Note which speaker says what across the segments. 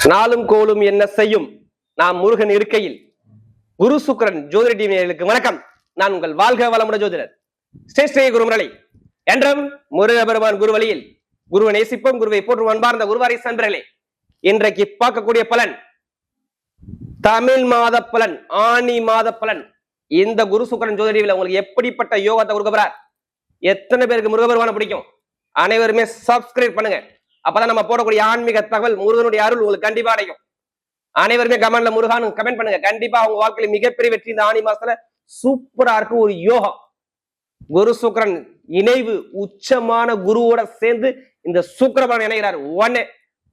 Speaker 1: நாளும் கோலும் என்ன செய்யும் நாம் முருகன் இருக்கையில். குரு சுக்கிரன் ஜோதிட டிவியர்களுக்கு வணக்கம். நான் உங்கள் வாழ்க வளமுட ஜோதிடர் ஸ்ரீ குருமுரளி. என்றும் முருகபெருமான் குரு வழியில் குருவை நேசிப்போம், குருவை போற்றும் அன்பார்ந்த குருவாரி நண்பர்களே. இன்றைக்கு பார்க்கக்கூடிய பலன் தமிழ் மாத பலன், ஆனி மாத பலன். இந்த குரு சுக்கிரன் ஜோதிட டிவியில உங்களுக்கு எப்படிப்பட்ட யோகத்தை கொடுக்கப்படுறார், எத்தனை பேருக்கு முருகபெருமான பிடிக்கும், அனைவருமே சப்ஸ்கிரைப் பண்ணுங்க. அப்பதான் நம்ம போடக்கூடிய ஆன்மீக தகவல், முருகனுடைய அருள் உங்களுக்கு கண்டிப்பா அடையும். அனைவருமே கமெண்ட்ல முருகானு கமெண்ட் பண்ணுங்க. கண்டிப்பா அவங்க வாழ்க்கையில மிகப்பெரிய வெற்றி இந்த ஆனி மாசத்துல சூப்பரா இருக்கு. ஒரு யோகம், குரு சுக்கிரன் இணைவு, உச்சமான குருவோட சேர்ந்து இந்த சுக்கிரபலன் இணைகிறார். ஒண்ணு,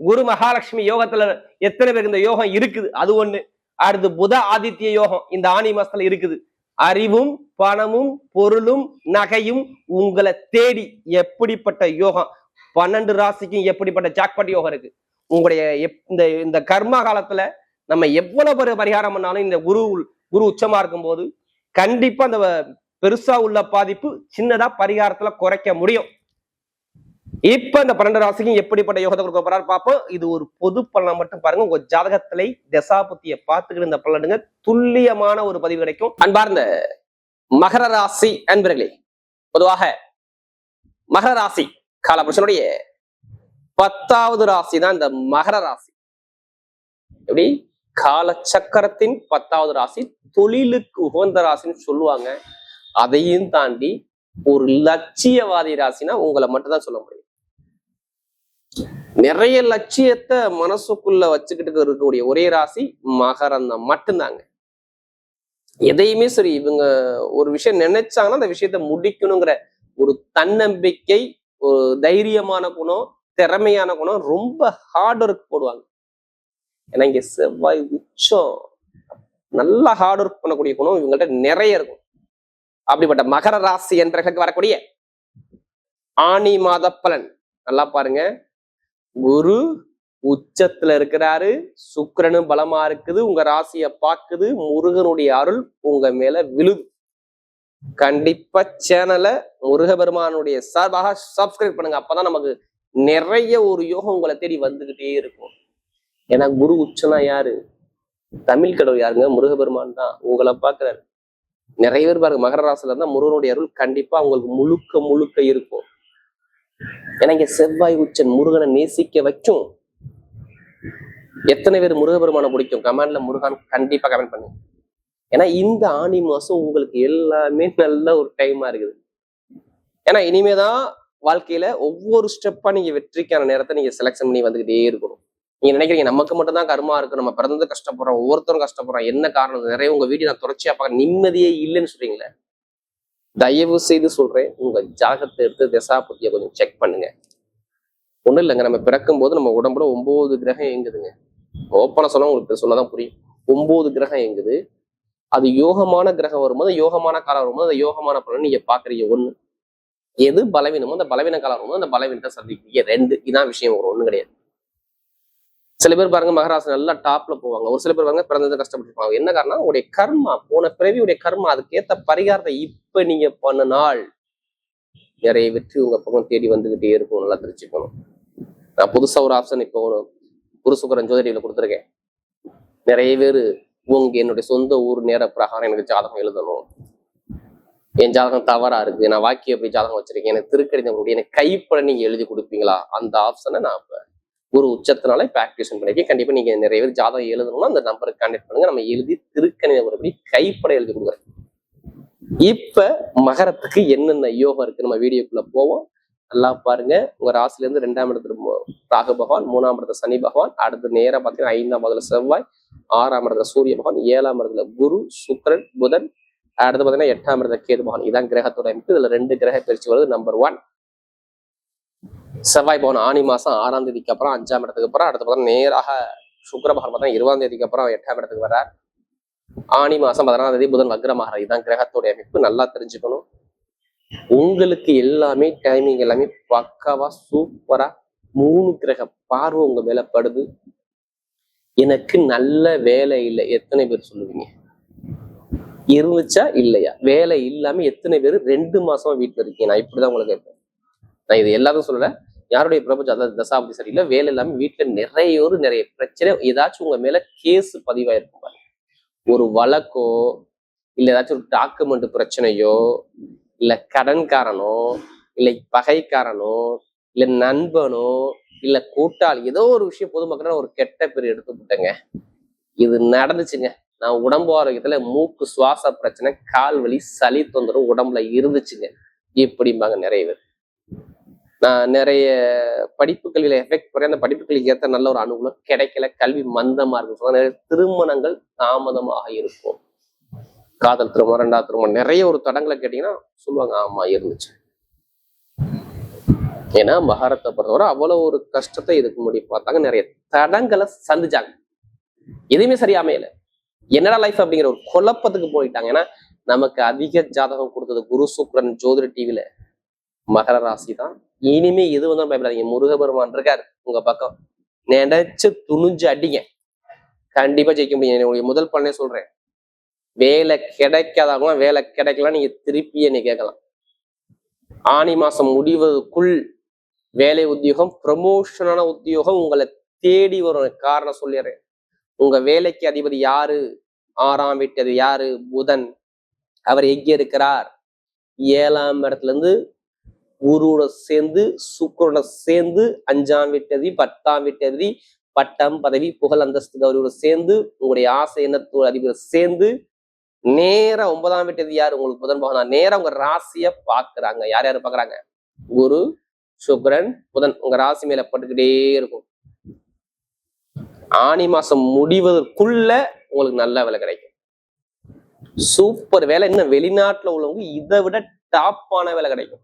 Speaker 1: குரு மகாலட்சுமி யோகத்துல எத்தனை பேருக்கு இந்த யோகம் இருக்குது, அது ஒண்ணு. அடுத்து புத ஆதித்ய யோகம் இந்த ஆனி மாசத்துல இருக்குது. அறிவும் பணமும் பொருளும் நகையும் உங்களை தேடி எப்படிப்பட்ட யோகம். 12 ராசிக்கும் எப்படிப்பட்ட ஜாக்பாட் யோகம் இருக்கு. உங்களுடைய இந்த கர்ம காலத்துல நம்ம எவ்வளவு பேர் பரிகாரம் பண்ணாலும் இந்த குரு உச்சமா இருக்கும் போது கண்டிப்பா அந்த பெருசா உள்ள பாதிப்பு சின்னதா பரிகாரத்துல குறைக்க முடியும். இப்ப இந்த 12 ராசிக்கும் எப்படிப்பட்ட யோகத்தை கொடுக்க போறாரு பார்ப்போம். இது ஒரு பொது பலனை மட்டும் பாருங்க. உங்க ஜாதகத்திலே தசாபுத்திய பார்த்துக்கிட்டு இந்த பலனுங்க துல்லியமான ஒரு பதிவு கிடைக்கும். அன்பார்ந்த மகர ராசி அன்பர்களே, பொதுவாக மகர ராசி காலபுருஷனுடைய 10வது ராசி தான் இந்த மகர ராசி. எப்படி கால சக்கரத்தின் 10வது ராசி, தொழிலுக்கு உகந்த ராசின்னு சொல்லுவாங்க. அதையும் தாண்டி ஒரு லட்சியவாதி ராசினா உங்களை மட்டும் தான் சொல்ல முடியும். நிறைய லட்சியத்தை மனசுக்குள்ள வச்சுக்கிட்டு இருக்கக்கூடிய ஒரே ராசி மகரம் தான் மட்டும்தாங்க. எதையுமே சரி, இவங்க ஒரு விஷயம் நினைச்சாங்கன்னா அந்த விஷயத்த முடிக்கணுங்கிற ஒரு தன்னம்பிக்கை, ஒரு தைரியமான குணம், திறமையான குணம், ரொம்ப ஹார்ட் ஒர்க் போடுவாங்க. ஏன்னா இங்க செவ்வாய் உச்சம், நல்லா ஹார்ட் ஒர்க் பண்ணக்கூடிய குணம் இவங்கள்ட்ட நிறைய இருக்கும். அப்படிப்பட்ட மகர ராசி என்பவர்களுக்கு வரக்கூடிய ஆனி மாத பலன் நல்லா பாருங்க. குரு உச்சத்துல இருக்கிறாரு, சுக்கிரனும் பலமா இருக்குது, உங்க ராசியை பார்க்குது, முருகனுடைய அருள் உங்க மேல விழுது. கண்டிப்பா சேனலை முருகபெருமானுடைய சார்பாக சப்ஸ்கிரைப் பண்ணுங்க. அப்பதான் நமக்கு நிறைய ஒரு யோகம் உங்களை தேடி வந்துகிட்டே இருக்கும். ஏன்னா குரு உச்சனா யாரு? தமிழ் கடவுள் யாருங்க? முருகபெருமான் தான் உங்களை பார்க்கிறாரு. நிறைய பேர் பாருங்க மகர ராசில இருந்தா முருகனுடைய அருள் கண்டிப்பா உங்களுக்கு முழுக்க முழுக்க இருக்கும். ஏன்னா இங்க செவ்வாய் உச்சன் முருகனை நேசிக்க வைக்கும். எத்தனை பேர் முருகபெருமானை பிடிக்கும்? கமெண்ட்ல முருகன் கண்டிப்பா கமெண்ட் பண்ணுங்க. ஏன்னா இந்த ஆனி மாசம் உங்களுக்கு எல்லாமே நல்ல ஒரு டைமா இருக்குது. ஏன்னா இனிமேதான் வாழ்க்கையில ஒவ்வொரு ஸ்டெப்பா நீங்க வெற்றிக்கான நேரத்தை நீங்க செலக்ஷன் பண்ணி வந்துகிட்டே இருக்கணும். நீங்க நினைக்கிறீங்க நமக்கு மட்டும் தான் கர்மா இருக்கு, நம்ம பிறந்தது கஷ்டப்படுறோம், ஒவ்வொருத்தரும் கஷ்டப்படுறோம், என்ன காரணம்? நிறைய உங்க வீடியோ நான் தொடர்ச்சியா பார்க்க நிம்மதியே இல்லைன்னு சொல்றீங்களே, தயவு செய்து சொல்றேன், உங்க ஜாதகத்தை எடுத்து தசாபுத்தியை கொஞ்சம் செக் பண்ணுங்க. ஒண்ணும் இல்லைங்க, நம்ம பிறக்கும் போது நம்ம உடம்புல 9 கிரகம் இயங்குதுங்க. ஓப்பனா சொன்னா உங்களுக்கு சொன்னதான் புரியும். 9 கிரகம் இயங்குது. அது யோகமான கிரகம் வரும்போது, யோகமான காலம் வரும்போது அந்த யோகமான பலன் நீங்க பாக்குறீங்க. ஒண்ணு, எது பலவீனமோ அந்த பலவீன காலம் வரும்போது அந்த பலவீனத்தை சந்திக்கிறீங்க. 2, இதான் விஷயம். ஒண்ணும் கிடையாது. சில பேர் பாருங்க மகராசி நல்லா டாப்ல போவாங்க, ஒரு சில பேர் பாருங்க பிறந்தது கஷ்டப்பட்டுருப்பாங்க. என்ன காரணம்? உங்களுடைய கர்மா, போன பிறவியுடைய கர்மா, அதுக்கேற்ற பரிகாரத்தை இப்ப நீங்க பண்ணினால் நிறைய வெற்றி உங்க பக்கம் தேடி வந்துகிட்டே இருக்கும். நல்லா தெரிஞ்சுக்கணும். நான் புதுசா ஒரு ஆப்ஷன் இப்போ குரு சுக்கிரன் ஜோதிடத்துல கொடுத்துருக்கேன். நிறைய பேர் என்னுடைய சொந்த ஊர் நேர பிரகாரம் எனக்கு ஜாதகம் எழுதணும், என் ஜாதகம் தவறா இருக்கு, நான் வாக்கிய எப்படி ஜாதகம் வச்சிருக்கேன், எனக்கு திருக்கணிதம் எனக்கு கைப்பட நீங்க எழுதி கொடுப்பீங்களா? அந்த ஆப்ஷனை நான் இப்ப ஒரு உச்சத்தினால இப்ப ஆக்டிவேஷன் பண்ணிருக்கேன். கண்டிப்பா நீங்க நிறைய பேர் ஜாதகம் எழுதணும்னா அந்த நம்பருக்கு கான்டாக்ட் பண்ணுங்க. நம்ம எழுதி திருக்கணித முறைப்படி கைப்பட எழுதி கொடுக்குறேன். இப்ப மகரத்துக்கு என்னென்ன யோகம் இருக்கு நம்ம வீடியோக்குள்ள போவோம். நல்லா பாருங்க. உங்க ராசில இருந்து 2ஆம் இடத்துல ராகு பகவான், 3ஆம் இடத்துல சனி பகவான், அடுத்து நேரம் பாத்தீங்கன்னா 5ஆம் இடத்துல செவ்வாய், 6ஆம் இடத்துல சூரிய பகவான், 7ஆம் இடத்துல குரு சுக்கிரன் புதன், அடுத்து பாத்தீங்கன்னா 8ஆம் இடத்துல கேது பகவான். இதான் கிரகத்தோட அமைப்பு. இதுல 2 கிரக பயிற்சி வருது. நம்பர் 1 செவ்வாய் பகவான் ஆனி மாசம் 6ஆம் தேதிக்கு அப்புறம் 5ஆம் இடத்துக்கு அப்புறம், அடுத்து பார்த்தா நேராக சுக்கிர பகவான் பார்த்தா 20ஆம் தேதிக்கு அப்புறம் 8ஆம் இடத்துக்கு வர்றார். ஆனி மாசம் 14ஆம் தேதி புதன் வக்ரமாகிறார். இதுதான் கிரகத்தோட அமைப்பு. நல்லா தெரிஞ்சுக்கணும். உங்களுக்கு எல்லாமே டைமிங் எல்லாமே பக்காவா சூப்பரா 3 கிரக பார்வை உங்க மேல படுது. எனக்கு நல்ல வேலை இல்லை எத்தனை பேர் சொல்லுவீங்க? இருந்துச்சா இல்லையா? வேலை இல்லாம எத்தனை பேர் 2 மாசமா வீட்டுல இருக்கீங்க? நான் இப்படிதான் உங்களுக்கு கேட்பேன். நான் இது எல்லாரும் சொல்லல, யாருடைய பிரபஞ்சம் அதாவது தசாபதி சரியில்லை, வேலை இல்லாம வீட்டுல நிறைய பிரச்சனை, ஏதாச்சும் உங்க மேல கேஸ் பதிவாயிருக்கும் பாருங்க. ஒரு வழக்கோ இல்ல ஏதாச்சும் ஒரு டாக்குமெண்ட் பிரச்சனையோ, இல்ல கடன்காரனோ, இல்லை பகைக்காரனோ, இல்ல நண்பனோ, இல்ல கூட்டாளி, ஏதோ ஒரு விஷயம் பொதுமக்கள் ஒரு கெட்ட பேர் எடுத்துக்கிட்டேங்க. இது நடந்துச்சுங்க. நான் உடம்பு ஆரோக்கியத்துல மூக்கு சுவாச பிரச்சனை, கால் வலி, சளி தொந்தரவு உடம்புல இருந்துச்சுங்க. இப்படிம்பாங்க நிறைய பேர். நான் நிறைய படிப்புகளில் எஃபெக்ட் குறைய, அந்த படிப்புகளுக்கு ஏற்ற நல்ல ஒரு அனுகூலம் கிடைக்கல, கல்வி மந்தமா இருக்கும், நிறைய திருமணங்கள் தாமதமாக இருக்கும். காதல் திருமணம், 2வது திருமணம், நிறைய ஒரு தடங்களை கேட்டீங்கன்னா சொல்லுவாங்க ஆமா இருந்துச்சு. ஏன்னா மகாரத்தை பொறுத்தவரை அவ்வளவு ஒரு கஷ்டத்தை இதுக்கு முன்னாடி பார்த்தாங்க, நிறைய தடங்களை சந்திச்சாங்க, எதுவுமே சரியாமையில என்னடா லைஃப் அப்படிங்கிற ஒரு குழப்பத்துக்கு போயிட்டாங்க. ஏன்னா நமக்கு அதிக ஜாதகம் கொடுத்தது குரு சுக்ரன் ஜோதிட டிவில மகர ராசி தான். இனிமே எது வந்தாலும் பயப்படாதீங்க, முருகபெருமான் இருக்காரு உங்க பக்கம், நினைச்சு துணிஞ்சு அடிங்க, கண்டிப்பா ஜெயிக்க முடியும். முதல் பலனே சொல்றேன், வேலை கிடைக்காதவங்க வேலை கிடைக்கலாம், நீங்க திருப்பி என்னை கேட்கலாம். ஆனி மாசம் முடிவதற்குள் வேலை உத்தியோகம், ப்ரமோஷனான உத்தியோகம் உங்களை தேடி வரும். காரணம் சொல்லிடுறேன், உங்க வேலைக்கு அதிபதி யாரு? 6ஆம் வீட்டு அது யாரு? புதன். அவர் எங்கே இருக்கிறார்? 7ஆம் இடத்துல இருந்து குருவோட சேர்ந்து சுக்கிரனோட சேர்ந்து 5ஆம் வீட்டதி 10ஆம் வீட்டதி பட்டம் பதவி புகழ் அந்தஸ்து கௌரியோட சேர்ந்து உங்களுடைய ஆசை எண்ணத்தோட அதிபதி சேர்ந்து நேரா 9ஆம் வீட்டதி யாரு? உங்களுக்கு புதன் பகவான் நேரா உங்க ராசிய பாக்குறாங்க. யார் யாரு பாக்குறாங்க? குரு சுக்கிரன் புதன் உங்க ராசி மேல பட்டுக்கிட்டே இருக்கும். ஆனி மாசம் முடிவதற்குள்ள உங்களுக்கு நல்ல வேலை கிடைக்கும், சூப்பர் வேலை. இன்னும் வெளிநாட்டுல உள்ளவங்க இதை விட டாப்பான வேலை கிடைக்கும்.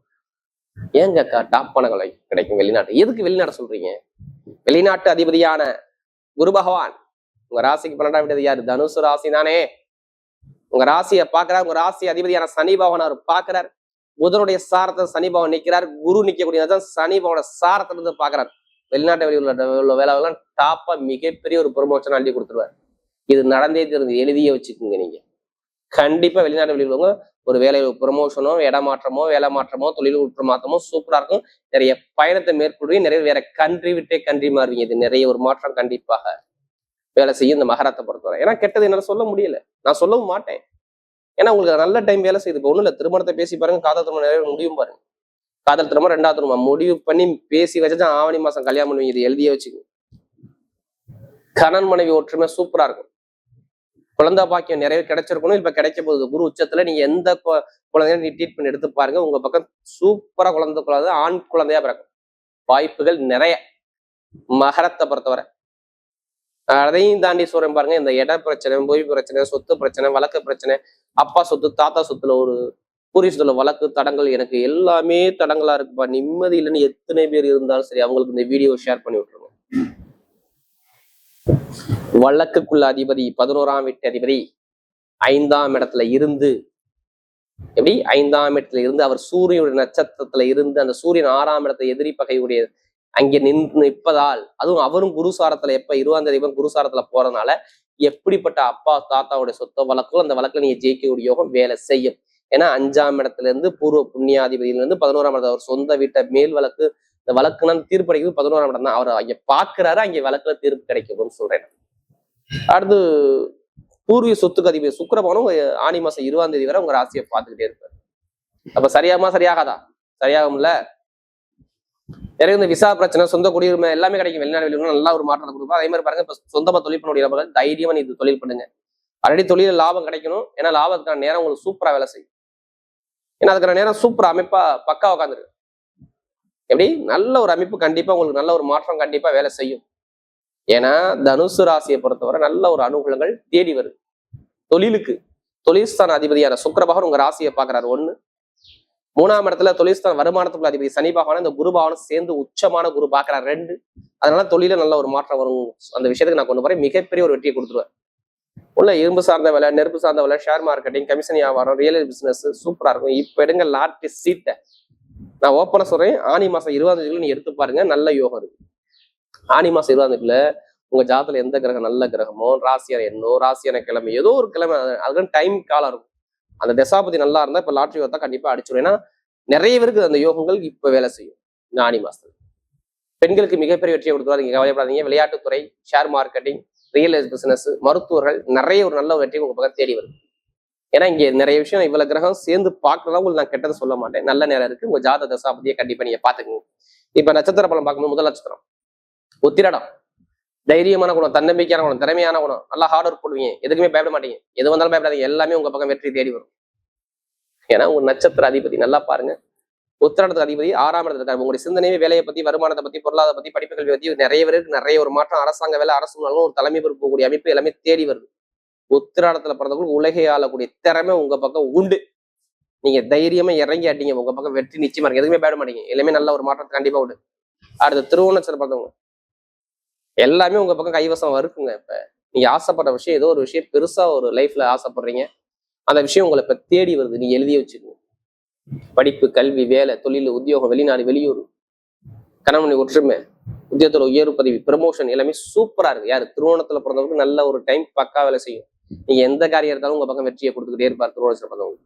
Speaker 1: ஏங்க அக்கா டாப்பான வேலை கிடைக்கும் வெளிநாட்டு? எதுக்கு வெளிநாட்டை சொல்றீங்க? வெளிநாட்டு அதிபதியான குரு பகவான் உங்க ராசிக்கு 12ஆம் வீட்டு யாரு? தனுசு ராசி தானே. உங்க ராசியை பாக்குறாரு. உங்க ராசி அதிபதியான சனி பகவான் அவர் பாக்குறாரு. புதனுடைய சாரத்தை சனி பகவான் நிக்கிறார். குரு நிக்கக்கூடியதான் சனி பகவான சாரத்துல இருந்து பாக்குறாரு. வெளிநாட்டு வெளியுள்ள வேலைலாம் டாப்பா மிகப்பெரிய ஒரு ப்ரொமோஷன் அள்ளி கொடுத்துருவார். இது நடந்தே தெரிஞ்சு எழுதியே வச்சுக்கோங்க. நீங்க கண்டிப்பா வெளிநாட்டு வெளியுள்ளவங்க ஒரு வேலை ப்ரொமோஷனோ, இடமாற்றமோ, வேலை மாற்றமோ, தொழில் மாற்றமோ சூப்பரா இருக்கும். நிறைய பயணத்தை மேற்கொள்வீங்க, நிறைய வேற கண்ட்ரி விட்டே கண்ட்ரி மாறுவீங்க. இது நிறைய ஒரு மாற்றம் கண்டிப்பாக வேலை செய்யும் இந்த மகரத்தை பொறுத்தவரை. ஏன்னா கெட்டது என்னால சொல்ல முடியல, நான் சொல்லவும் மாட்டேன். ஏன்னா உங்களுக்கு நல்ல டைம் வேலை செய்யுது. இப்போ ஒண்ணும் இல்லை, திருமணத்தை பேசி பாருங்க, காதல் திருமணம் நிறைய முடியும் பாருங்க. காதல் திருமணம் 2வது திருமணம் முடிவு பண்ணி பேசி வச்சுதான் ஆவணி மாசம் கல்யாணம் பண்ணுவீங்க. இது எழுதியே வச்சுக்கோங்க. கணவன் மனைவி ஒற்றுமை சூப்பரா இருக்கும். குழந்தை பாக்கியம் நிறைய கிடைச்சிருக்கணும், இப்ப கிடைக்க போகுது. குரு உச்சத்துல நீங்க எந்த குழந்தைய நீ ட்ரீட்மெண்ட் எடுத்து பாருங்க, உங்க பக்கம் சூப்பரா குழந்தை ஆண் குழந்தையா பிறக்கும் வாய்ப்புகள் நிறைய. மகரத்தை பொறுத்தவரை அதையும் தாண்டி சொல்றேன் பாருங்க, இந்த இட பிரச்சனை, மொழி பிரச்சனை, சொத்து பிரச்சனை, வழக்கு பிரச்சனை, அப்பா சொத்து தாத்தா சொத்துல ஒரு பூர்வீகத்துல வழக்கு தடங்கள், எனக்கு எல்லாமே தடங்களா இருக்குப்பா, நிம்மதி இல்லைன்னு எத்தனை பேர் இருந்தாலும் சரி அவங்களுக்கு இந்த வீடியோ ஷேர் பண்ணி விட்டுருங்க. வழக்குக்குள்ள அதிபதி 11ஆம் வீட்டு அதிபதி 5ஆம் இடத்துல இருந்து, எப்படி 5ஆம் இடத்துல இருந்து அவர் சூரியனுடைய நட்சத்திரத்துல இருந்து, அந்த சூரியன் 6ஆம் இடத்துல எதிரி பகையுடைய அங்கே நிற்பதால், அதுவும் அவரும் குருசாரத்துல எப்ப 20ஆம் தேதி குருசாரத்துல போறதுனால எப்படிப்பட்ட அப்பா தாத்தாவுடைய சொத்த வழக்கும் அந்த வழக்குல நீங்க ஜெயிக்கக்கூடிய யோகம் வேலை செய்யும். ஏன்னா 5ஆம் இடத்துல இருந்து பூர்வ புண்ணியாதிபதியில இருந்து 11ஆம் இடத்துல அவர் சொந்த வீட்டை மேல் வழக்கு, இந்த வழக்குனா தீர்ப்பு கிடைக்கிறது 11ஆம் இடம் தான். அவர் அங்க பாக்குறாரு, அங்கே வழக்குல தீர்ப்பு கிடைக்கும்னு சொல்றேன். அடுத்து பூர்வீக சொத்துக்கு அதிபதி சுக்கிரபவனும் ஆனி மாசம் 20ஆம் தேதி வரை உங்க ராசியை பார்த்துக்கிட்டே இருப்பாரு. அப்ப சரியாமா சரியாகாதா? சரியாகும்ல. நிறைய இந்த விசா பிரச்சனை, சொந்த குடியுரிமை எல்லாமே கிடைக்கும். வெளிநாடு வெளியூர் நல்லா ஒரு மாற்றத்தை கொடுப்பா. அதே மாதிரி பாருங்க, இப்ப சொந்தமா தொழில் பண்ணக்கூடிய நபர்கள் தைரியமா நீ இது தொழில் பண்ணுங்க. ஆல்ரெடி தொழில லாபம் கிடைக்கணும். ஏன்னா லாபத்துக்கான நேரம் உங்களுக்கு சூப்பரா வேலை செய்யும். ஏன்னா அதுக்கான நேரம் சூப்பரா அமைப்பா பக்கா உட்காந்துருக்கு. எப்படி நல்ல ஒரு அமைப்பு கண்டிப்பா உங்களுக்கு நல்ல ஒரு மாற்றம் கண்டிப்பா வேலை செய்யும். ஏன்னா தனுசு ராசியை பொறுத்தவரை நல்ல ஒரு அனுகூலங்கள் தேடி வருது. தொழிலுக்கு தொழில்ஸ்தான அதிபதியான சுக்கிர பகவான் உங்க ராசியை பாக்குறாரு 1. 3ஆம் இடத்துல தொழில்ஸ்தான வருமானத்துக்குள்ள அதிபதி சனி பகவான் இந்த குரு பகவானும் சேர்ந்து உச்சமான குரு பாக்குறாரு 2. அதனால தொழில நல்ல ஒரு மாற்றம் வரும். அந்த விஷயத்துக்கு நான் கொண்டு போறேன், மிகப்பெரிய ஒரு வெற்றியை கொடுத்துருவேன். உள்ள இரும்பு சார்ந்த வேலை, நெருப்பு சார்ந்த வேலை, ஷேர் மார்க்கெட்டிங், கமிஷன் வியாபாரம், ரியல் பிசினஸ் சூப்பரா இருக்கும். இப்ப எடுங்க லாட்டரி சீட்டை. நான் ஓப்பனா சொல்றேன், ஆனி மாசம் 20ஆம் தேதிக்குள்ள நீ எடுத்து பாருங்க, நல்ல யோகம் இருக்கு. ஆனி மாசம் 20ஆம் தேதிக்குள்ள உங்க ஜாதத்துல எந்த கிரகம் நல்ல கிரகமோ, ராசியான எண்ணோ, ராசியான கிழமை, ஏதோ ஒரு கிழமை, அதுக்கு டைம் காலம் இருக்கும். அந்த தசாபதி நல்லா இருந்தா இப்ப லாட்டரி யோகத்தை கண்டிப்பா அடிச்சிடும். ஏன்னா நிறைய பேருக்கு அந்த யோகங்கள் இப்ப வேலை செய்யும் இந்த ஆனி மாசத்துல. பெண்களுக்கு மிகப்பெரிய வெற்றியை கொடுத்துருவாரு. நீங்க கவலைப்படாதீங்க. விளையாட்டுத்துறை, ஷேர் மார்க்கெட்டிங், ரியல் பிசினஸ், மருத்துவர்கள் நிறைய ஒரு நல்ல வெற்றி உங்க பக்கம் தேடி வரும். ஏன்னா இங்க நிறைய விஷயம் இவ்வளவு கிரகம் சேர்ந்து பார்க்கறதா உங்களுக்கு நான் கெட்டதை சொல்ல மாட்டேன். நல்ல நேரம் இருக்கு. உங்க ஜாத தசாபதியை கண்டிப்பா நீங்க பாத்துக்கோங்க. இப்ப நட்சத்திர பலம் பார்க்கும்போது முதல் நட்சத்திரம் உத்திரடம். தைரியமான குணம், தன்னம்பிக்கையான குணம், திறமையான குணம், நல்லா ஹார்ட் ஒர்க் போடுவீங்க, எதுக்குமே பயப்பட மாட்டீங்க. எது வந்தாலும் பயப்படாதீங்க, எல்லாமே உங்க பக்கம் வெற்றி தேடி வரும். ஏன்னா உங்க நட்சத்திர அதிபதி நல்லா பாருங்க, உத்திராடத்துக்கு அதிபதி 6ஆம் இடத்துல இருக்காரு. உங்களுடைய சிந்தனையே வேலையை பத்தி, வருமானத்தை பத்தி, பொருளாதார பத்தி, படிப்பு கல்வி பத்தி நிறைய பேருக்கு நிறைய ஒரு மாற்றம், அரசாங்க வேலை, அரசு ஒரு தலைமை பொறுப்பு கூடிய அமைப்பு எல்லாமே தேடி வருது. உத்திராடத்துல பிறந்தவங்களுக்கு உலகை ஆளக்கூடிய திறமை உங்க பக்கம் உண்டு. நீங்க தைரியமா இறங்கி ஆட்டீங்க, உங்க பக்கம் வெற்றி நிச்சயமா இருக்கு. எதுவுமே பயப்பட மாட்டீங்க, எல்லாமே நல்ல ஒரு மாற்றத்தை கண்டிப்பா உண்டு. அடுத்த திருவோணத்துல பிறந்தவங்க எல்லாமே உங்க பக்கம் கைவசம் இருக்குங்க. இப்ப நீங்க ஆசைப்படுற விஷயம், ஏதோ ஒரு விஷயம் பெருசா ஒரு லைஃப்ல ஆசைப்படுறீங்க, அந்த விஷயம் உங்களை இப்ப தேடி வருது. நீங்க எழுதி வச்சுக்கோங்க. படிப்பு, கல்வி, வேலை, தொழில், உத்தியோகம், வெளிநாடு, வெளியூர், கணவனை ஒற்றுமை, உத்தியோகத்துல உயர்வு பதவி, ப்ரமோஷன் எல்லாமே சூப்பரா இருக்கு. யாரு திருவோணத்துல பிறந்தவங்களுக்கு நல்ல ஒரு டைம் பக்கா வேலை செய்யும். நீங்க எந்த காரியம் இருந்தாலும் உங்க பக்கம் வெற்றியை கொடுத்துக்கிட்டே இருப்பார். திருவோணத்துல பிறந்தவங்க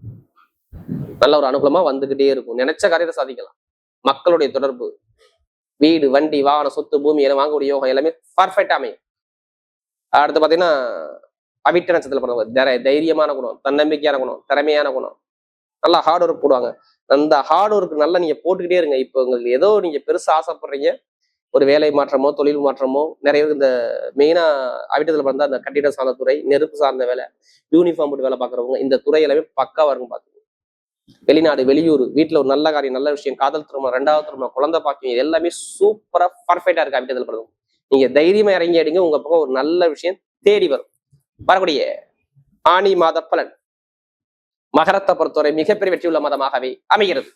Speaker 1: நல்ல ஒரு அனுகூலமா வந்துகிட்டே இருக்கும். நினைச்ச காரியத்தை சாதிக்கலாம். மக்களுடைய தொடர்பு, வீடு, வண்டி, வாகனம், சொத்து, பூமி என வாங்கக்கூடிய யோகம் எல்லாமே பர்ஃபெக்டா அமையும். அடுத்து பாத்தீங்கன்னா அவிட்ட நட்சத்திரத்துல பிறந்தவங்க தைரியமான குணம், தன்னம்பிக்கையான குணம், திறமையான குணம், நல்லா ஹார்ட் ஒர்க் போடுவாங்க. அந்த ஹார்ட் ஒர்க் நல்லா நீங்க போட்டுக்கிட்டே இருங்க. இப்போ உங்களுக்கு ஏதோ நீங்க பெருசா ஆசைப்படுறீங்க, ஒரு வேலை மாற்றமோ, தொழில் மாற்றமோ, நிறைய பேருக்கு இந்த மெயினா அவிட்டத்துல பிறந்தா அந்த கட்டிட சார்ந்த துறை, நெருப்பு சார்ந்த வேலை, யூனிஃபார்ம் போட்டு வேலை பார்க்குறவங்க, இந்த துறை எல்லாமே பக்காவா இருக்கும். பார்த்துக்கோங்க. வெளிநாடு, வெளியூர், வீட்டுல ஒரு நல்ல காரியம், நல்ல விஷயம், காதல் திருமணம், 2வது திருமணம், குழந்தை பாக்கியம், இது எல்லாமே சூப்பரா பர்ஃபெக்டா இருக்கு அவிட்டத்துல பிறந்தவங்க. நீங்க தைரியமா இறங்கி அடிங்க, உங்க பக்கம் ஒரு நல்ல விஷயம் தேடி வரும். வரக்கூடிய ஆனி மாத பலன் மகரத்தை பொறுத்தவரை மிகப்பெரிய வெற்றி உள்ள மதமாகவே அமைகிறது.